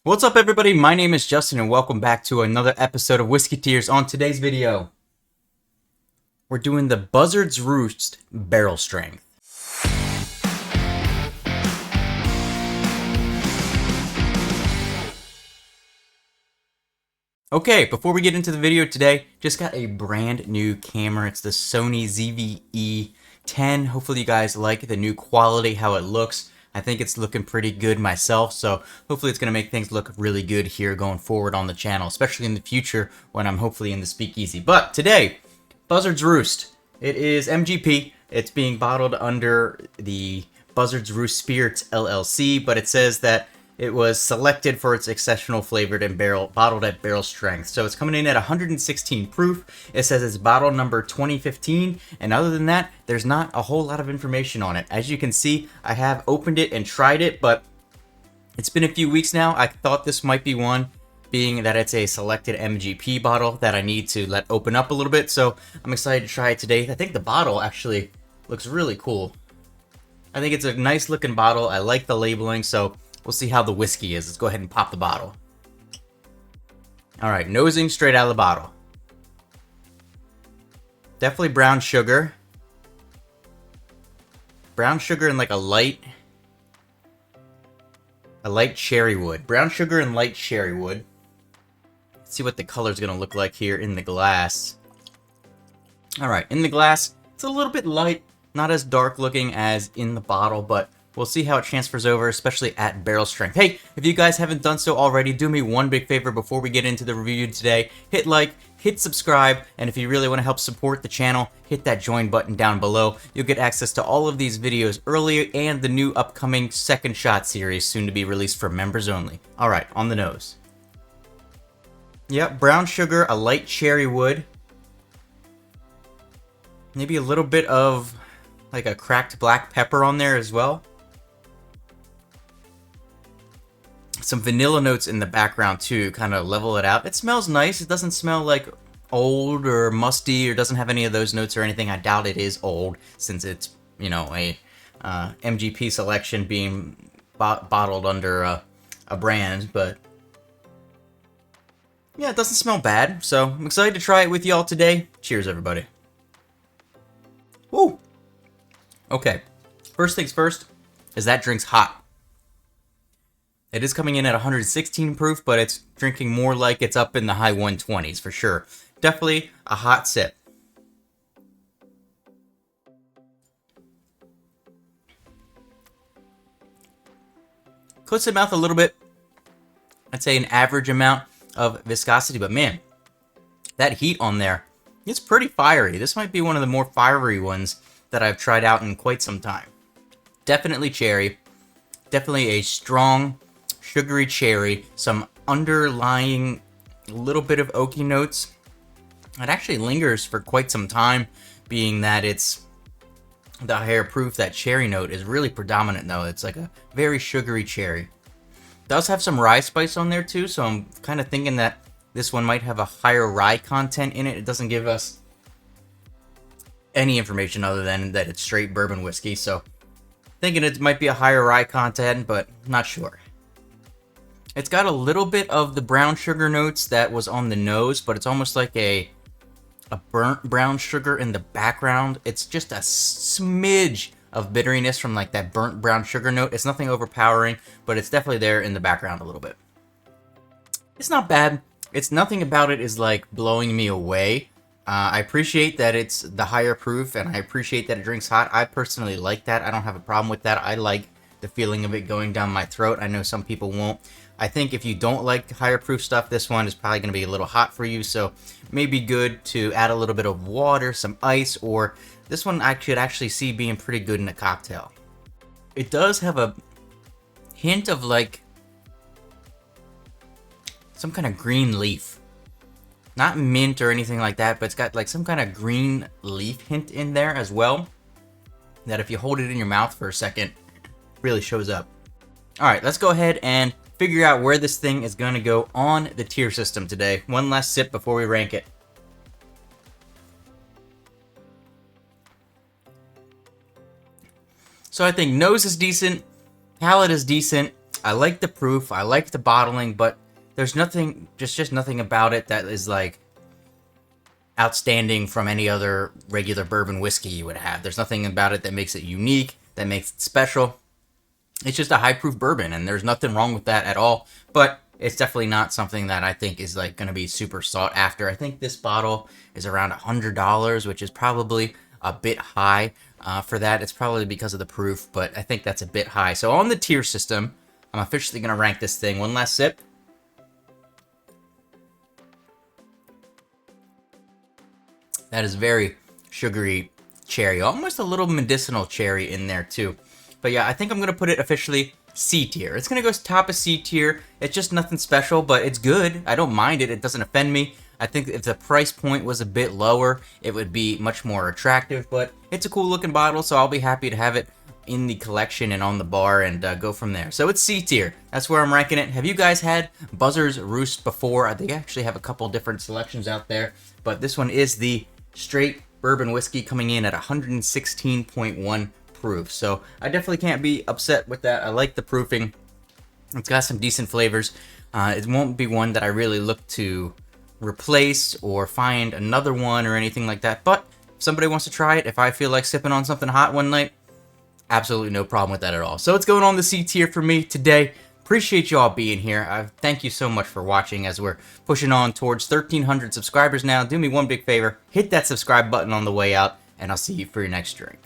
What's up, everybody? My name is Justin, and welcome back to another episode of Whiskey Tears. On today's video, we're doing the Buzzard's Roost Barrel Strength. Okay, before we get into the video today, just got a brand new camera. It's the Sony ZV-E10. Hopefully you guys like the new quality, how it looks. I think it's looking pretty good myself, so hopefully it's going to make things look really good here going forward on the channel, especially in the future when I'm hopefully in the speakeasy. But today, Buzzard's Roost. It is MGP. It's being bottled under the Buzzard's Roost Spirits LLC, but it says that it was selected for its exceptional flavored and bottled at barrel strength. So it's coming in at 116 proof. It says it's bottle number 2015, and other than that, there's not a whole lot of information on it. As you can see, I have opened it and tried it, but it's been a few weeks now. I thought this might be one, being that it's a selected MGP bottle that I need to let open up a little bit. So I'm excited to try it today. I think the bottle actually looks really cool. I think it's a nice looking bottle. I like the labeling, so we'll see how the whiskey is. Let's go ahead and pop the bottle. Alright, nosing straight out of the bottle. Definitely brown sugar. Brown sugar and like a light cherry wood. Brown sugar and light cherry wood. Let's see what the color's gonna look like here in the glass. Alright, in the glass, it's a little bit light. Not as dark looking as in the bottle, but we'll see how it transfers over, especially at barrel strength. Hey, if you guys haven't done so already, do me one big favor before we get into the review today. Hit like, hit subscribe, and if you really want to help support the channel, hit that join button down below. You'll get access to all of these videos earlier and the new upcoming Second Shot series soon to be released for members only. Alright, on the nose. Yep, brown sugar, a light cherry wood. Maybe a little bit of like a cracked black pepper on there as well. Some vanilla notes in the background too, kind of level it out. It smells nice. It doesn't smell like old or musty or doesn't have any of those notes or anything. I doubt it is old since it's, you know, a MGP selection being bottled under a brand. But yeah, it doesn't smell bad. So I'm excited to try it with y'all today. Cheers, everybody. Woo! Okay, first things first is that drink's hot. It is coming in at 116 proof, but it's drinking more like it's up in the high 120s for sure. Definitely a hot sip. Coats the mouth a little bit. I'd say an average amount of viscosity, but man, that heat on there, it's pretty fiery. This might be one of the more fiery ones that I've tried out in quite some time. Definitely cherry. Definitely a strong sugary cherry, some underlying little bit of oaky notes. It actually lingers for quite some time, being that it's the higher proof. That cherry note is really predominant though. It's like a very sugary cherry. It does have some rye spice on there too, so I'm kind of thinking that this one might have a higher rye content in it. It doesn't give us any information other than that it's straight bourbon whiskey, so thinking it might be a higher rye content, but not sure. It's got a little bit of the brown sugar notes that was on the nose, but it's almost like a burnt brown sugar in the background. It's just a smidge of bitteriness from like that burnt brown sugar note. It's nothing overpowering, but it's definitely there in the background a little bit. It's not bad. It's nothing about it is like blowing me away. I appreciate that it's the higher proof, and I appreciate that it drinks hot. I personally like that. I don't have a problem with that. I like the feeling of it going down my throat. I know some people won't. I think if you don't like higher proof stuff, this one is probably going to be a little hot for you, so maybe good to add a little bit of water, some ice, or this one I could actually see being pretty good in a cocktail. It does have a hint of like some kind of green leaf. Not mint or anything like that, but it's got like some kind of green leaf hint in there as well, that if you hold it in your mouth for a second, really shows up. Alright, let's go ahead and figure out where this thing is going to go on the tier system today. One last sip before we rank it. So I think nose is decent, palate is decent, I like the proof, I like the bottling, but there's nothing, just nothing about it that is like outstanding from any other regular bourbon whiskey you would have. There's nothing about it that makes it unique, that makes it special. It's just a high proof bourbon, and there's nothing wrong with that at all. But it's definitely not something that I think is like going to be super sought after. I think this bottle is around $100, which is probably a bit high for that. It's probably because of the proof, but I think that's a bit high. So on the tier system, I'm officially going to rank this thing. One last sip. That is very sugary cherry, almost a little medicinal cherry in there too. But yeah, I think I'm going to put it officially C tier. It's going to go top of C tier. It's just nothing special, but it's good. I don't mind it. It doesn't offend me. I think if the price point was a bit lower, it would be much more attractive, but it's a cool looking bottle, so I'll be happy to have it in the collection and on the bar and go from there. So it's C tier. That's where I'm ranking it. Have you guys had Buzzard's Roost before? They actually have a couple different selections out there, but this one is the straight bourbon whiskey coming in at 116.1 proof. So I definitely can't be upset with that. I like the proofing. It's got some decent flavors. It won't be one that I really look to replace or find another one or anything like that. But if somebody wants to try it, if I feel like sipping on something hot one night, absolutely no problem with that at all. So it's going on the C tier for me today. Appreciate you all being here. Thank you so much for watching as we're pushing on towards 1,300 subscribers now. Do me one big favor, hit that subscribe button on the way out, and I'll see you for your next drink.